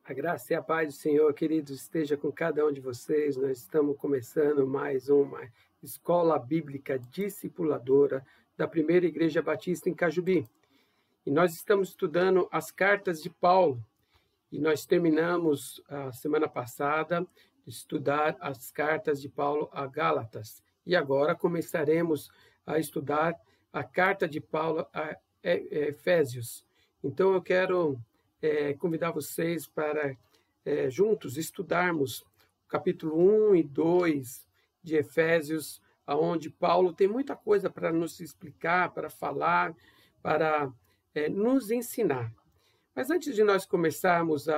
A graça e a paz do Senhor, queridos, esteja com cada um de vocês. Nós estamos começando mais uma escola bíblica discipuladora da Primeira Igreja Batista em Cajubi. E nós estamos estudando as cartas de Paulo. E nós terminamos a semana passada de estudar as cartas de Paulo a Gálatas. E agora começaremos a estudar a carta de Paulo a Efésios. Então eu quero convidar vocês para juntos estudarmos o capítulo 1 e 2 de Efésios, onde Paulo tem muita coisa para nos explicar, para falar, para nos ensinar. Mas antes de nós começarmos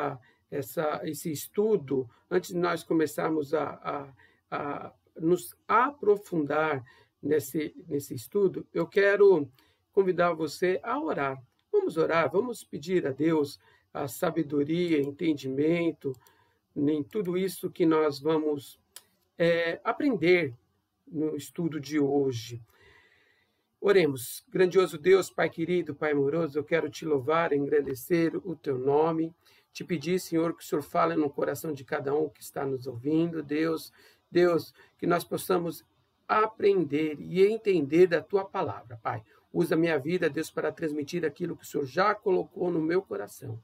esse estudo, antes de nós começarmos a nos aprofundar nesse estudo, eu quero convidar você a orar. Vamos orar, vamos pedir a Deus a sabedoria, entendimento, em tudo isso que nós vamos aprender no estudo de hoje. Oremos. Grandioso Deus, Pai querido, Pai amoroso, eu quero te louvar, engrandecer o teu nome, te pedir, Senhor, que o Senhor fale no coração de cada um que está nos ouvindo, Deus, que nós possamos aprender e entender da tua palavra, Pai. Usa a minha vida, Deus, para transmitir aquilo que o Senhor já colocou no meu coração.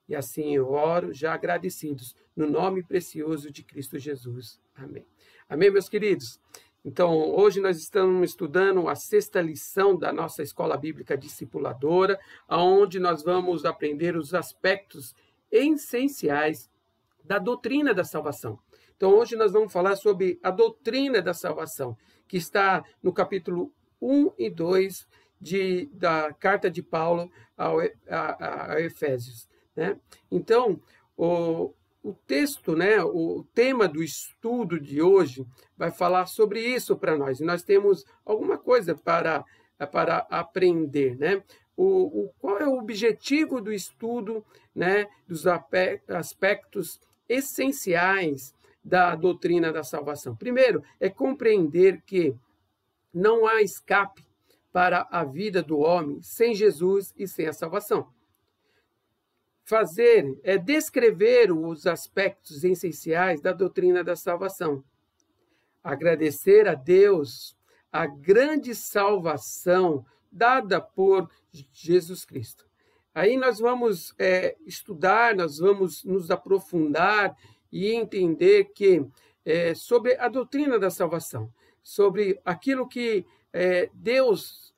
E assim eu oro, já agradecidos, no nome precioso de Cristo Jesus. Amém. Amém, meus queridos? Então, hoje nós estamos estudando a 6ª lição da nossa Escola Bíblica Discipuladora, onde nós vamos aprender os aspectos essenciais da doutrina da salvação. Então, hoje nós vamos falar sobre a doutrina da salvação, que está no capítulo 1 e 2 da carta de Paulo a Efésios. Né? Então, o texto, né, o tema do estudo de hoje vai falar sobre isso para nós. E nós temos alguma coisa para aprender. Né? Qual é o objetivo do estudo, né, dos aspectos essenciais da doutrina da salvação? Primeiro, é compreender que não há escape para a vida do homem sem Jesus e sem a salvação. Descrever os aspectos essenciais da doutrina da salvação. Agradecer a Deus a grande salvação dada por Jesus Cristo. Aí nós vamos estudar, nós vamos nos aprofundar e entender que sobre a doutrina da salvação, sobre aquilo que Deus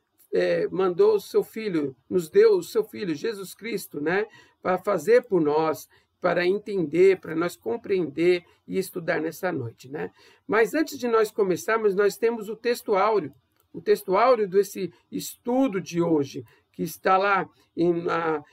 mandou o seu Filho, nos deu o seu Filho, Jesus Cristo, né, para fazer por nós, para entender, para nós compreender e estudar nessa noite. Né? Mas antes de nós começarmos, nós temos o texto áureo desse estudo de hoje, que está lá na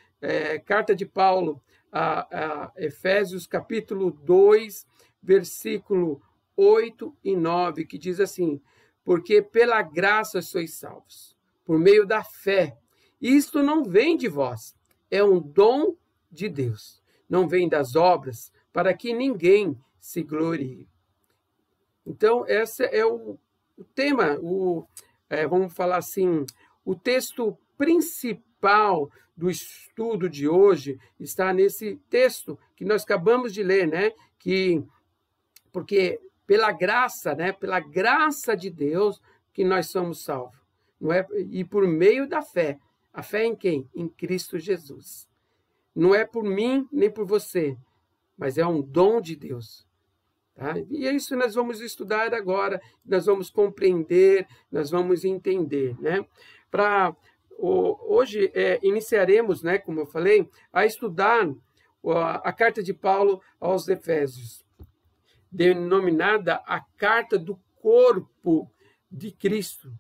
carta de Paulo a Efésios, capítulo 2, versículo 8 e 9, que diz assim: porque pela graça sois salvos, por meio da fé. Isto não vem de vós, é um dom de Deus. Não vem das obras, para que ninguém se glorie. Então, esse é o tema, vamos falar assim, o texto principal do estudo de hoje está nesse texto que nós acabamos de ler, né? Porque pela graça, né? Pela graça de Deus que nós somos salvos. Não é? E por meio da fé. A fé em quem? Em Cristo Jesus. Não é por mim nem por você, mas é um dom de Deus. Tá? E é isso que nós vamos estudar agora, nós vamos compreender, nós vamos entender. Né? Hoje iniciaremos, né, como eu falei, a estudar a carta de Paulo aos Efésios, denominada a carta do corpo de Cristo.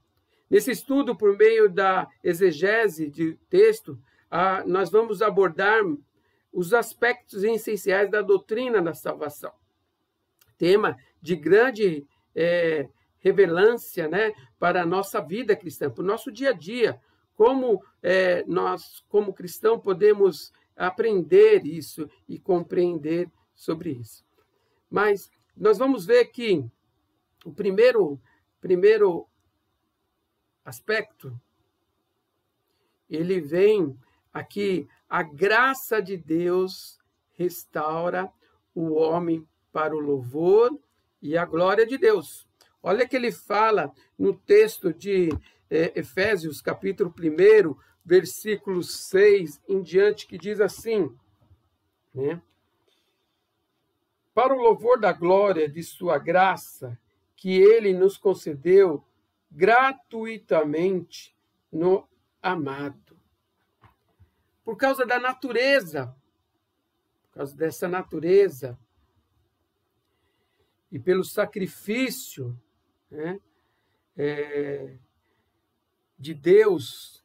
Nesse estudo, por meio da exegese de texto, nós vamos abordar os aspectos essenciais da doutrina da salvação. Tema de grande relevância, né, para a nossa vida cristã, para o nosso dia a dia. Como nós, como cristão, podemos aprender isso e compreender sobre isso. Mas nós vamos ver que o primeiro aspecto, ele vem aqui, a graça de Deus restaura o homem para o louvor e a glória de Deus. Olha que ele fala no texto de Efésios, capítulo 1, versículo 6 em diante, que diz assim, né? Para o louvor da glória de sua graça, que ele nos concedeu gratuitamente no amado. Por causa da natureza, por causa dessa natureza, e pelo sacrifício, né, de Deus,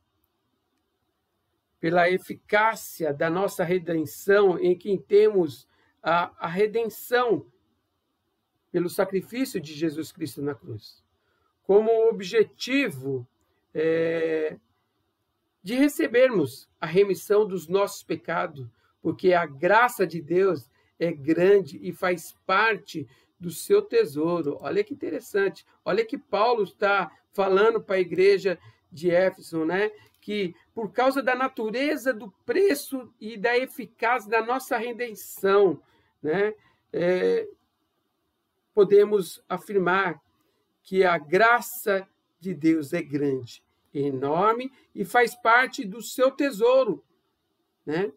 pela eficácia da nossa redenção, em quem temos a redenção pelo sacrifício de Jesus Cristo na cruz, como objetivo de recebermos a remissão dos nossos pecados, porque a graça de Deus é grande e faz parte do seu tesouro. Olha que interessante. Olha que Paulo está falando para a igreja de Éfeso, né? Que por causa da natureza do preço e da eficácia da nossa redenção, né? Podemos afirmar que a graça de Deus é grande, enorme e faz parte do seu tesouro, né?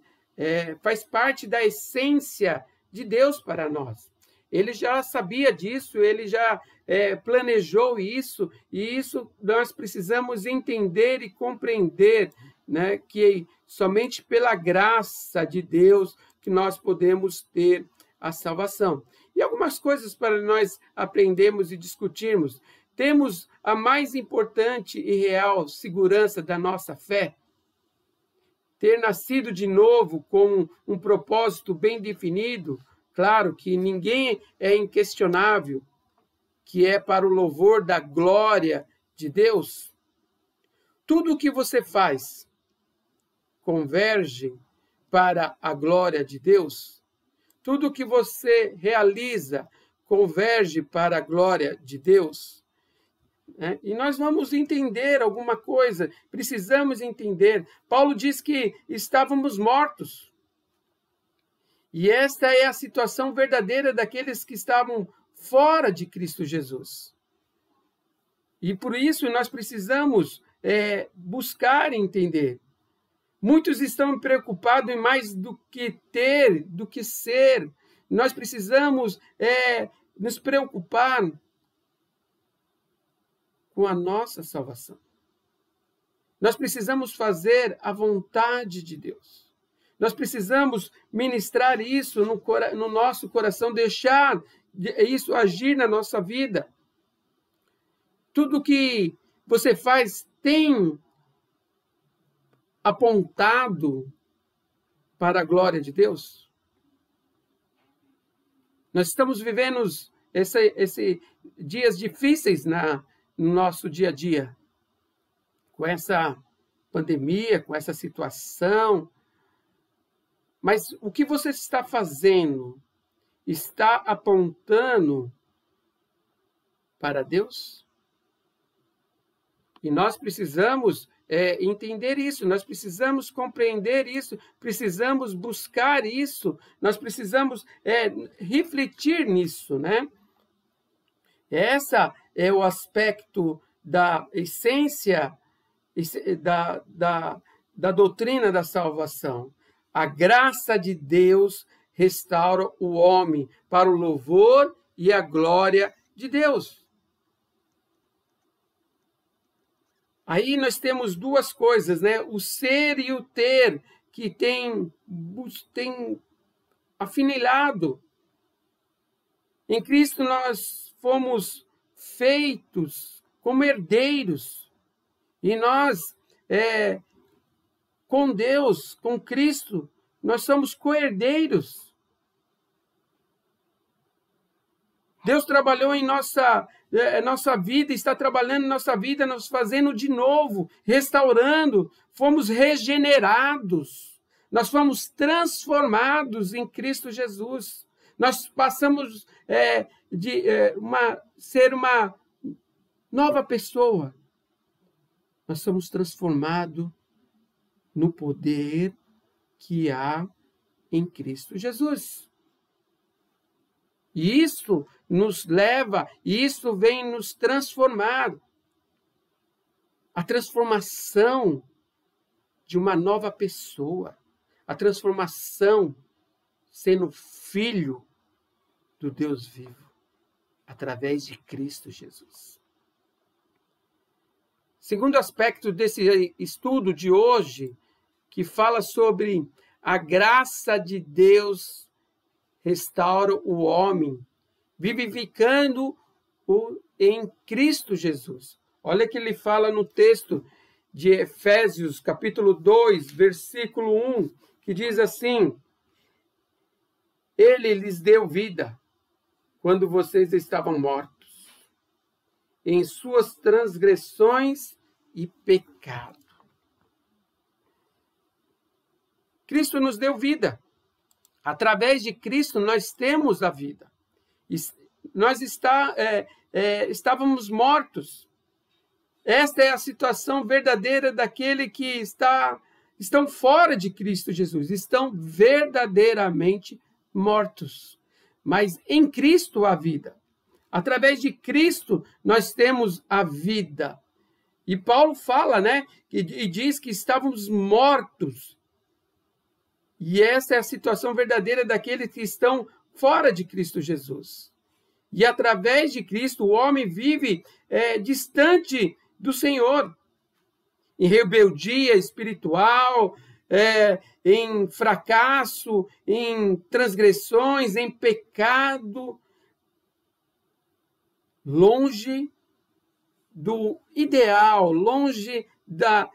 Faz parte da essência de Deus para nós. Ele já sabia disso, ele já planejou isso, e isso nós precisamos entender e compreender, né, que somente pela graça de Deus que nós podemos ter a salvação. E algumas coisas para nós aprendermos e discutirmos. Temos a mais importante e real segurança da nossa fé, ter nascido de novo com um propósito bem definido. Claro que ninguém é inquestionável, que é para o louvor da glória de Deus. Tudo o que você faz converge para a glória de Deus. Tudo o que você realiza converge para a glória de Deus. E nós vamos entender alguma coisa, precisamos entender. Paulo diz que estávamos mortos. E esta é a situação verdadeira daqueles que estavam fora de Cristo Jesus. E por isso nós precisamos buscar entender. Muitos estão preocupados em mais do que ter, do que ser. Nós precisamos nos preocupar com a nossa salvação. Nós precisamos fazer a vontade de Deus. Nós precisamos ministrar isso no nosso coração, deixar isso agir na nossa vida. Tudo que você faz tem apontado para a glória de Deus? Nós estamos vivendo esses dias difíceis no nosso dia a dia, com essa pandemia, com essa situação. Mas o que você está fazendo está apontando para Deus? E nós precisamos entender isso, nós precisamos compreender isso, precisamos buscar isso, nós precisamos refletir nisso, né? Esse é o aspecto da essência da doutrina da salvação. A graça de Deus restaura o homem para o louvor e a glória de Deus. Aí nós temos duas coisas, né? O ser e o ter, que tem afinilhado. Em Cristo nós fomos feitos como herdeiros. E nós, com Deus, com Cristo, nós somos co-herdeiros. Deus trabalhou em nossa vida, está trabalhando em nossa vida, nos fazendo de novo, restaurando, fomos regenerados, nós fomos transformados em Cristo Jesus. Nós passamos de ser uma nova pessoa. Nós somos transformados no poder que há em Cristo Jesus. E isso nos leva, e isso vem nos transformar. A transformação de uma nova pessoa. A transformação sendo filho do Deus vivo, através de Cristo Jesus. Segundo aspecto desse estudo de hoje, que fala sobre a graça de Deus restaura o homem, vivificando-o em Cristo Jesus. Olha que ele fala no texto de Efésios, capítulo 2, versículo 1, que diz assim: Ele lhes deu vida quando vocês estavam mortos em suas transgressões e pecado. Cristo nos deu vida. Através de Cristo nós temos a vida. Nós estávamos mortos. Esta é a situação verdadeira daquele que estão fora de Cristo Jesus. Estão verdadeiramente mortos. Mas em Cristo há vida. Através de Cristo nós temos a vida. E Paulo fala, e diz que estávamos mortos. E essa é a situação verdadeira daqueles que estão fora de Cristo Jesus. E através de Cristo o homem vive distante do Senhor, em rebeldia espiritual, em fracasso, em transgressões, em pecado, longe do ideal, longe da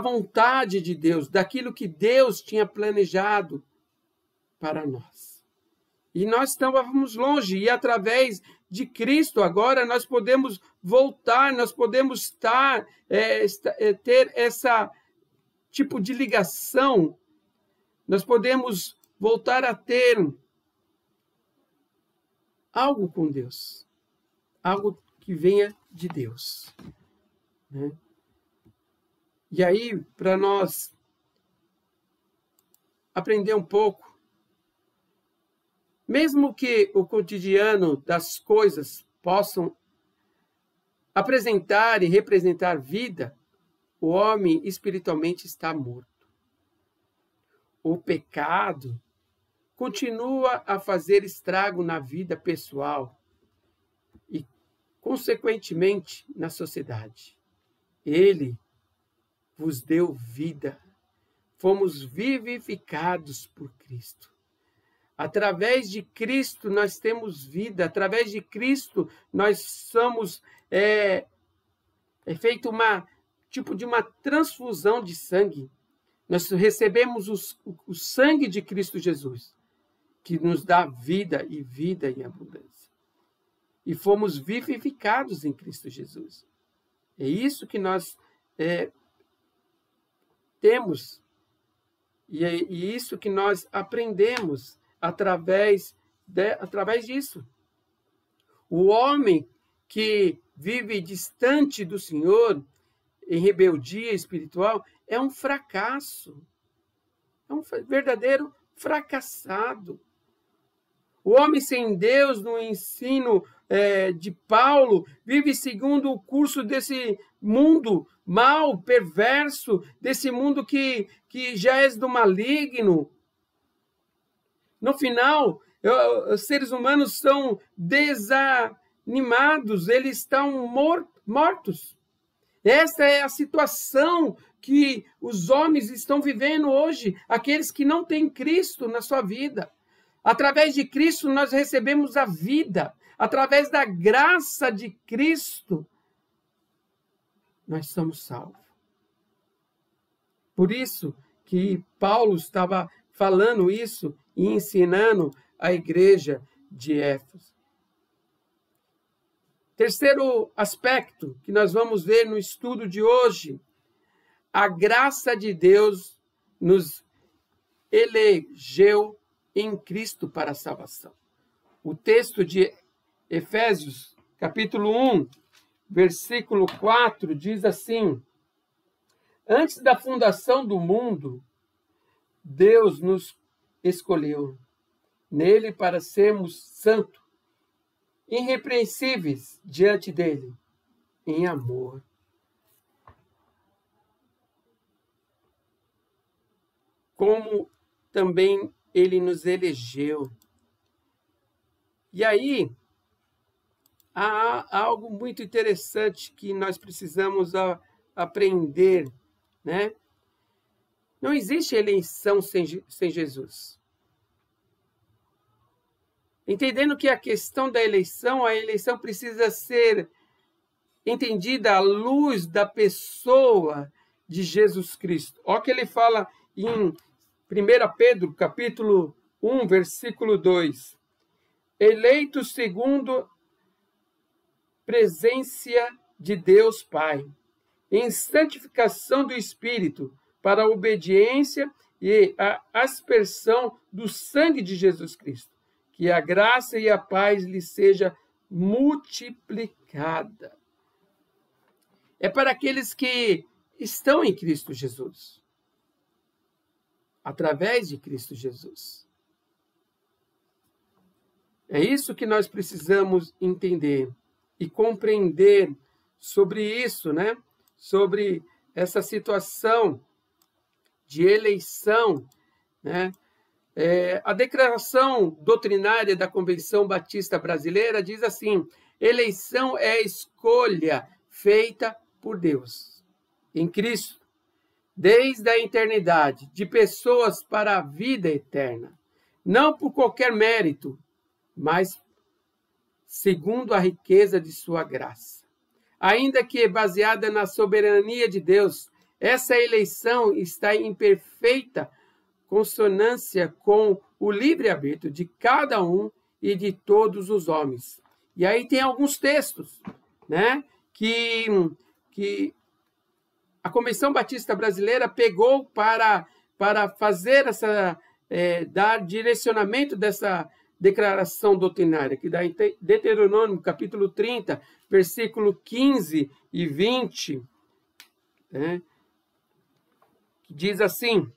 vontade de Deus, daquilo que Deus tinha planejado para nós. E nós estávamos longe, e através de Cristo agora nós podemos voltar, nós podemos ter essa tipo de ligação, nós podemos voltar a ter algo com Deus, algo que venha de Deus, né? E aí, para nós aprender um pouco, mesmo que o cotidiano das coisas possam apresentar e representar vida, o homem espiritualmente está morto. O pecado continua a fazer estrago na vida pessoal e, consequentemente, na sociedade. Ele vos deu vida. Fomos vivificados por Cristo. Através de Cristo nós temos vida. Através de Cristo nós somos feito tipo de uma transfusão de sangue. Nós recebemos o sangue de Cristo Jesus, que nos dá vida em abundância. E fomos vivificados em Cristo Jesus. É isso que nós temos, e é isso que nós aprendemos através disso. O homem que vive distante do Senhor, em rebeldia espiritual, é um fracasso. É um verdadeiro fracassado. O homem sem Deus, no ensino de Paulo, vive segundo o curso desse mundo mal, perverso, desse mundo que já é do maligno. No final, os seres humanos são desanimados, eles estão mortos. Essa é a situação que os homens estão vivendo hoje, aqueles que não têm Cristo na sua vida. Através de Cristo nós recebemos a vida. Através da graça de Cristo, nós somos salvos. Por isso que Paulo estava falando isso e ensinando a igreja de Éfeso. Terceiro aspecto que nós vamos ver no estudo de hoje: a graça de Deus nos elegeu em Cristo para a salvação. O texto de Efésios, capítulo 1, versículo 4, diz assim: Antes da fundação do mundo, Deus nos escolheu nele para sermos santos, irrepreensíveis diante dele, em amor. Como também ele nos elegeu. E aí, há algo muito interessante que nós precisamos aprender, né? Não existe eleição sem Jesus. Entendendo que a questão da eleição, a eleição precisa ser entendida à luz da pessoa de Jesus Cristo. Olha o que ele fala em 1 Pedro, capítulo 1, versículo 2. Eleitos segundo presença de Deus Pai, em santificação do Espírito, para a obediência e a aspersão do sangue de Jesus Cristo. Que a graça e a paz lhe seja multiplicada. É para aqueles que estão em Cristo Jesus. Através de Cristo Jesus. É isso que nós precisamos entender e compreender sobre isso, né? Sobre essa situação de eleição, né? A declaração doutrinária da Convenção Batista Brasileira diz assim: eleição é a escolha feita por Deus, em Cristo, desde a eternidade, de pessoas para a vida eterna, não por qualquer mérito, mas segundo a riqueza de sua graça. Ainda que baseada na soberania de Deus, essa eleição está em perfeita consonância com o livre-arbítrio de cada um e de todos os homens. E aí tem alguns textos, né, que a Convenção Batista Brasileira pegou para fazer dar direcionamento dessa declaração doutrinária, que dá em Deuteronômio, capítulo 30, versículo 15 e 20, né, que diz assim: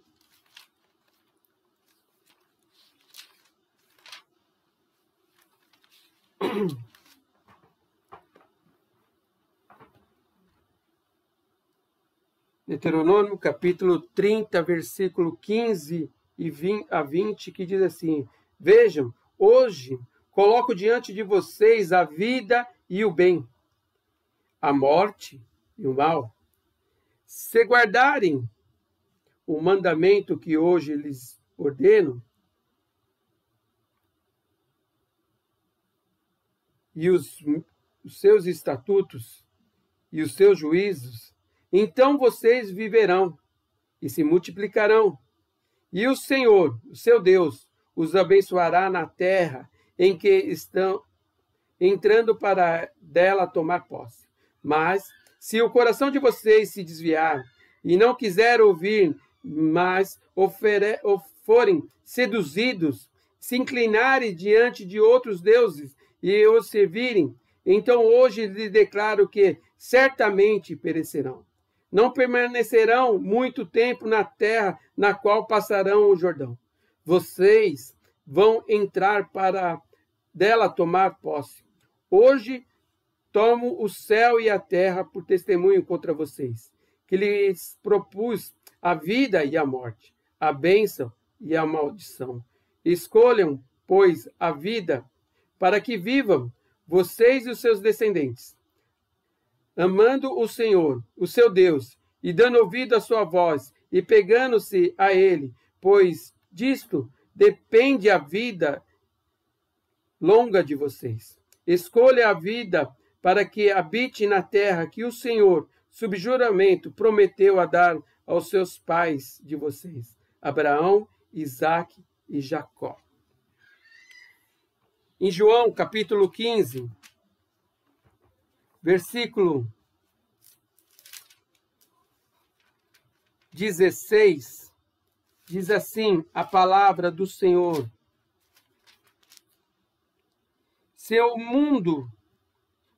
Deuteronômio, capítulo 30, versículo 15 a 20, que diz assim: vejam, hoje coloco diante de vocês a vida e o bem, a morte e o mal. Se guardarem o mandamento que hoje lhes ordeno, e os seus estatutos e os seus juízos, então vocês viverão e se multiplicarão. E o Senhor, o seu Deus, os abençoará na terra em que estão entrando para dela tomar posse. Mas, se o coração de vocês se desviar e não quiser ouvir, mas forem seduzidos, se inclinarem diante de outros deuses e os servirem, então hoje lhes declaro que certamente perecerão. Não permanecerão muito tempo na terra na qual passarão o Jordão. Vocês vão entrar para dela tomar posse. Hoje tomo o céu e a terra por testemunho contra vocês, que lhes propus a vida e a morte, a bênção e a maldição. Escolham, pois, a vida, para que vivam vocês e os seus descendentes, amando o Senhor, o seu Deus, e dando ouvido à sua voz, e pegando-se a ele, pois disto depende a vida longa de vocês. Escolha a vida para que habite na terra que o Senhor, sob juramento, prometeu a dar aos seus pais de vocês, Abraão, Isaque e Jacó. Em João, capítulo 15, versículo 16, diz assim a palavra do Senhor: se o mundo,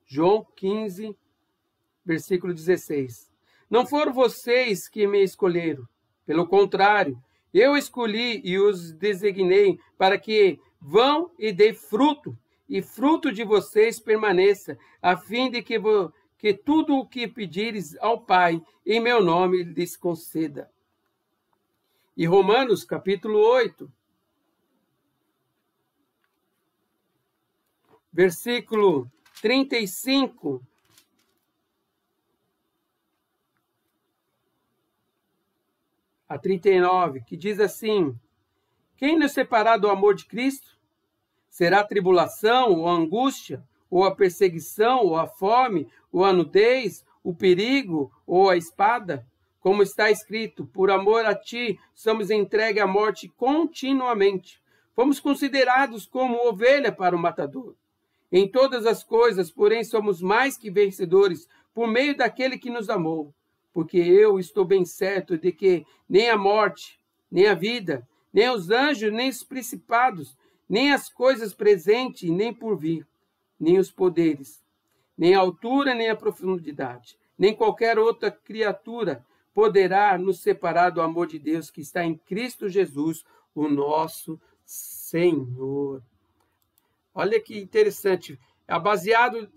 João 15, versículo 16, não foram vocês que me escolheram, pelo contrário, Eu escolhi e os designei para que vão e dê fruto, e fruto de vocês permaneça, a fim de que tudo o que pedires ao Pai, em meu nome, lhes conceda. E Romanos, capítulo 8, versículo 35 a 39, que diz assim: quem nos separar do amor de Cristo? Será a tribulação, ou a angústia, ou a perseguição, ou a fome, ou a nudez, o perigo, ou a espada? Como está escrito, por amor a ti somos entregues à morte continuamente. Fomos considerados como ovelha para o matador. Em todas as coisas, porém, somos mais que vencedores, por meio daquele que nos amou. Porque eu estou bem certo de que nem a morte, nem a vida, nem os anjos, nem os principados, nem as coisas presentes, nem por vir, nem os poderes, nem a altura, nem a profundidade, nem qualquer outra criatura poderá nos separar do amor de Deus que está em Cristo Jesus, o nosso Senhor. Olha que interessante. É baseado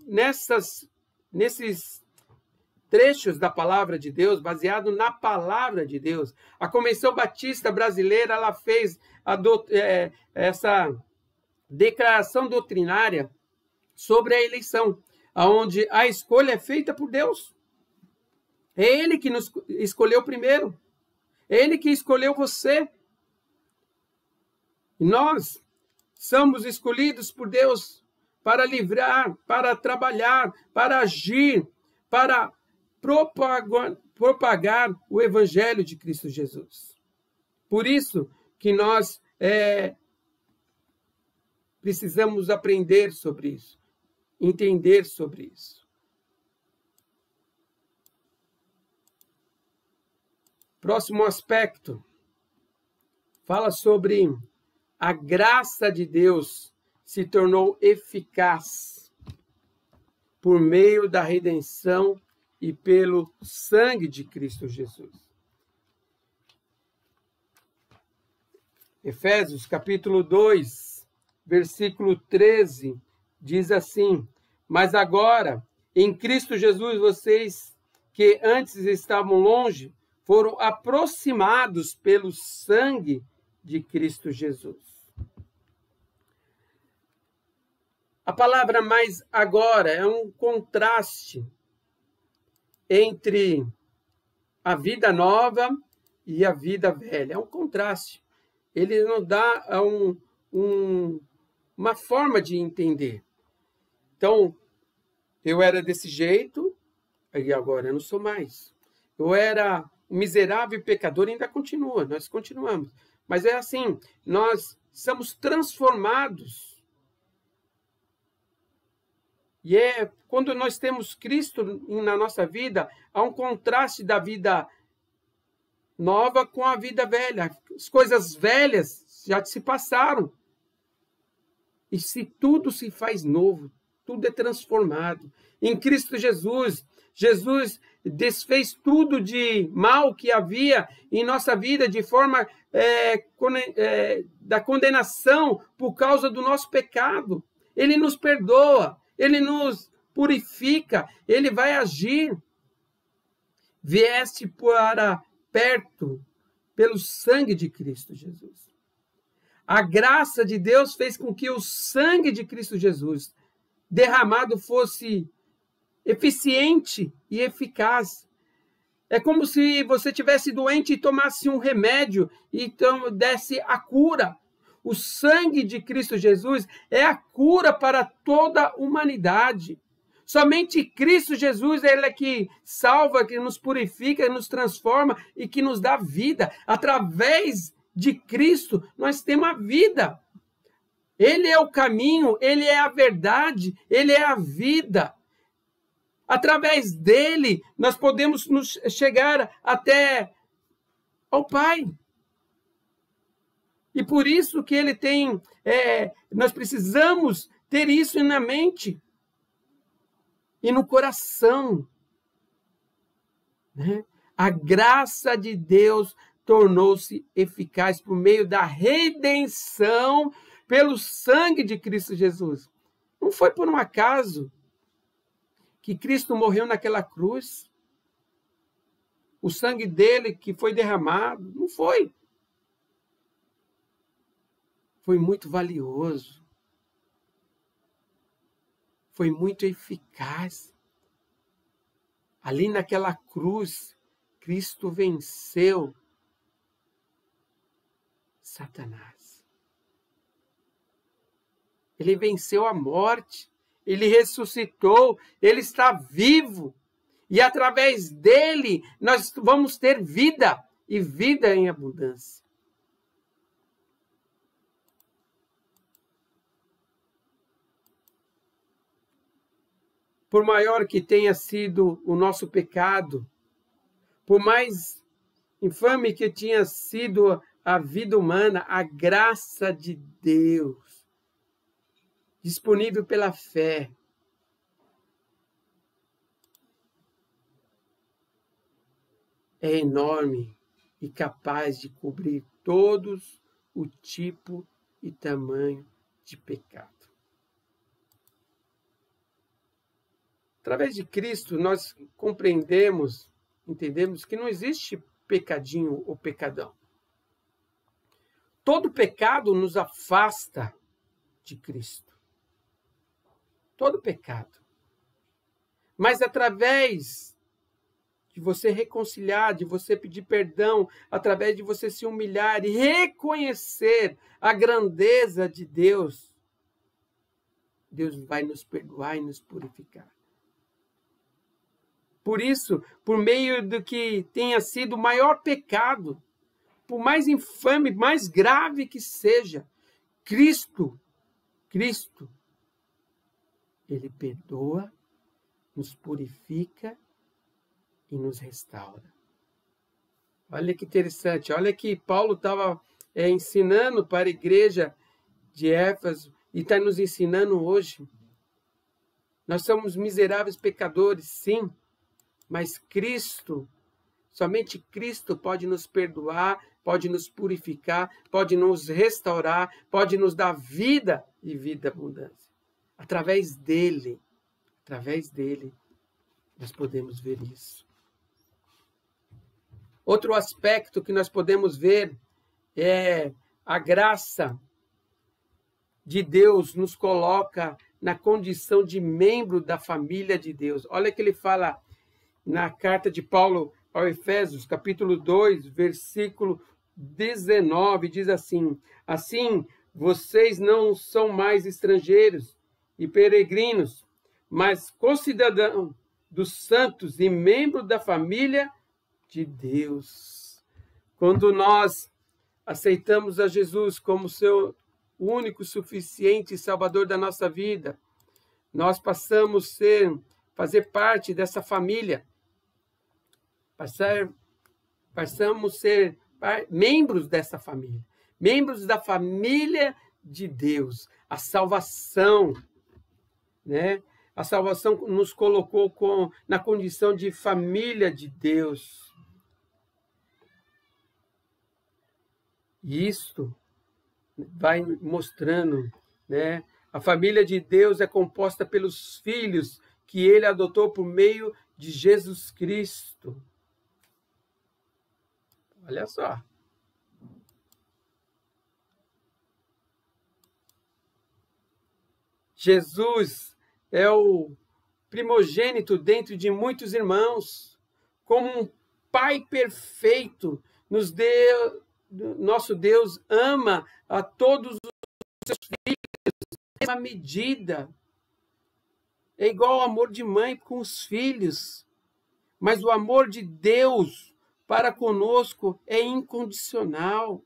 nesses trechos da palavra de Deus, baseado na palavra de Deus. A Convenção Batista Brasileira ela fez essa declaração doutrinária sobre a eleição, onde a escolha é feita por Deus. É Ele que nos escolheu primeiro. É Ele que escolheu você. E nós somos escolhidos por Deus para livrar, para trabalhar, para agir, para propagar o Evangelho de Cristo Jesus. Por isso que nós precisamos aprender sobre isso, entender sobre isso. Próximo aspecto, fala sobre a graça de Deus se tornou eficaz por meio da redenção e pelo sangue de Cristo Jesus. Efésios, capítulo 2, versículo 13, diz assim: mas agora, em Cristo Jesus, vocês que antes estavam longe, foram aproximados pelo sangue de Cristo Jesus. A palavra mais agora é um contraste entre a vida nova e a vida velha. É um contraste. Ele nos dá uma forma de entender. Então, eu era desse jeito, e agora eu não sou mais. Eu era um miserável pecador, ainda continua, nós continuamos. Mas é assim, nós somos transformados. E quando nós temos Cristo na nossa vida, há um contraste da vida nova com a vida velha. As coisas velhas já se passaram. E se tudo se faz novo, tudo é transformado. Em Cristo Jesus, Jesus desfez tudo de mal que havia em nossa vida, de forma da condenação por causa do nosso pecado. Ele nos perdoa, Ele nos purifica, Ele vai agir. Vieste para perto pelo sangue de Cristo Jesus. A graça de Deus fez com que o sangue de Cristo Jesus derramado fosse eficiente e eficaz. É como se você tivesse doente e tomasse um remédio e então desse a cura. O sangue de Cristo Jesus é a cura para toda a humanidade. Somente Cristo Jesus, Ele é que salva, que nos purifica, nos transforma e que nos dá vida. Através de Cristo, nós temos a vida. Ele é o caminho, Ele é a verdade, Ele é a vida. Através dele, nós podemos nos chegar até ao Pai. E por isso que ele tem, nós precisamos ter isso na mente e no coração. Né? A graça de Deus tornou-se eficaz por meio da redenção pelo sangue de Cristo Jesus. Não foi por um acaso que Cristo morreu naquela cruz. O sangue dele que foi derramado, não foi. Foi muito valioso. Foi muito eficaz. Ali naquela cruz, Cristo venceu Satanás. Ele venceu a morte. Ele ressuscitou. Ele está vivo. E através dele, nós vamos ter vida. E vida em abundância. Por maior que tenha sido o nosso pecado, por mais infame que tenha sido a vida humana, a graça de Deus, disponível pela fé, é enorme e capaz de cobrir todos o tipo e tamanho de pecado. Através de Cristo, nós entendemos que não existe pecadinho ou pecadão. Todo pecado nos afasta de Cristo. Todo pecado. Mas através de você reconciliar, de você pedir perdão, através de você se humilhar e reconhecer a grandeza de Deus, Deus vai nos perdoar e nos purificar. Por isso, por meio do que tenha sido o maior pecado, por mais infame, mais grave que seja, Cristo, Ele perdoa, nos purifica e nos restaura. Olha que interessante, olha que Paulo estava ensinando para a igreja de Éfeso e está nos ensinando hoje. Nós somos miseráveis pecadores, sim, mas Cristo, somente Cristo pode nos perdoar, pode nos purificar, pode nos restaurar, pode nos dar vida e vida abundante. Através dele, nós podemos ver isso. Outro aspecto que nós podemos ver é a graça de Deus nos coloca na condição de membro da família de Deus. Olha que ele fala na carta de Paulo ao Efésios, capítulo 2, versículo 19, diz assim: assim, vocês não são mais estrangeiros e peregrinos, mas concidadãos dos santos e membros da família de Deus. Quando nós aceitamos a Jesus como seu único, suficiente Salvador da nossa vida, nós passamos a fazer parte dessa família. Passamos a ser membros dessa família, membros da família de Deus. A salvação, né? A salvação nos colocou na condição de família de Deus. E isto vai mostrando, né? A família de Deus é composta pelos filhos que ele adotou por meio de Jesus Cristo. Olha só. Jesus é o primogênito dentro de muitos irmãos. Como um Pai perfeito, nosso Deus ama a todos os seus filhos em uma medida. É igual ao amor de mãe com os filhos. Mas o amor de Deus para conosco é incondicional.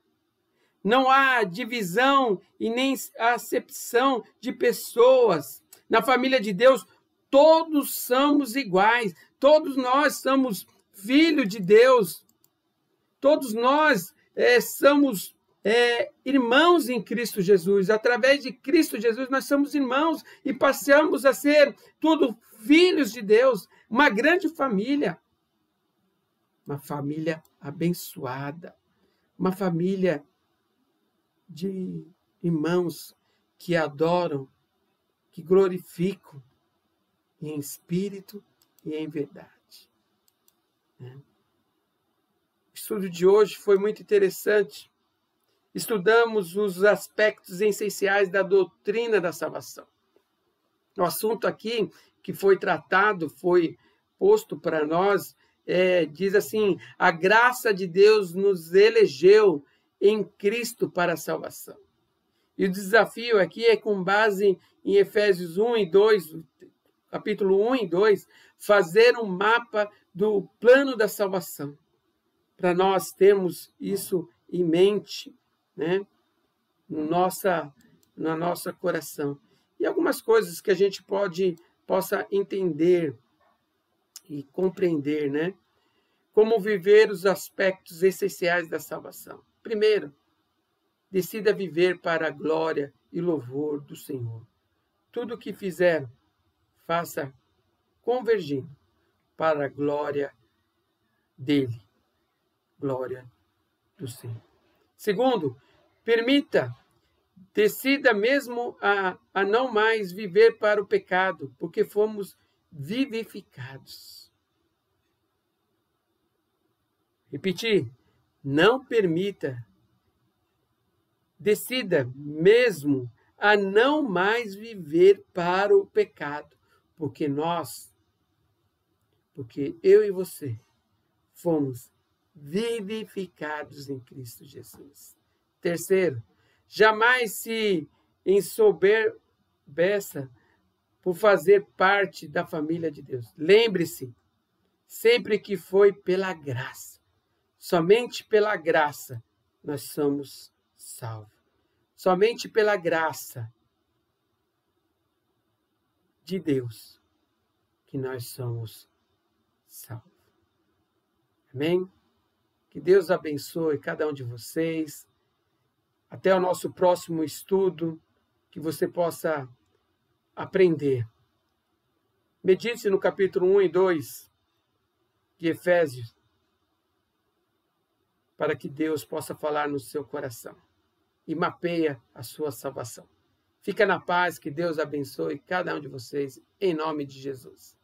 Não há divisão e nem acepção de pessoas. Na família de Deus, todos somos iguais. Todos nós somos filhos de Deus. Todos nós somos irmãos em Cristo Jesus. Através de Cristo Jesus, nós somos irmãos e passamos a ser tudo filhos de Deus. Uma grande família. Uma família abençoada. uma família de irmãos que adoram, que glorificam em espírito e em verdade. O estudo de hoje foi muito interessante. Estudamos os aspectos essenciais da doutrina da salvação. O assunto aqui que foi tratado, foi posto para nós, diz assim: a graça de Deus nos elegeu em Cristo para a salvação. E o desafio aqui é com base em Efésios 1 e 2, capítulo 1 e 2, fazer um mapa do plano da salvação. Para nós termos isso em mente, né? no nosso coração. E algumas coisas que a gente possa entender e compreender, né? Como viver os aspectos essenciais da salvação. Primeiro, decida viver para a glória e louvor do Senhor. Tudo o que fizer, faça convergindo para a glória dele, glória do Senhor. Segundo, decida mesmo a não mais viver para o pecado, porque fomos vivificados. Repetir, não permita, decida mesmo a não mais viver para o pecado, porque eu e você fomos vivificados em Cristo Jesus. Terceiro, jamais se ensoberbeça por fazer parte da família de Deus. Lembre-se, sempre que foi pela graça, somente pela graça, nós somos salvos. Somente pela graça de Deus que nós somos salvos. Amém? Que Deus abençoe cada um de vocês. Até o nosso próximo estudo, que você possa aprender. Medite no capítulo 1 e 2 de Efésios, para que Deus possa falar no seu coração e mapeia a sua salvação. Fica na paz, que Deus abençoe cada um de vocês, em nome de Jesus.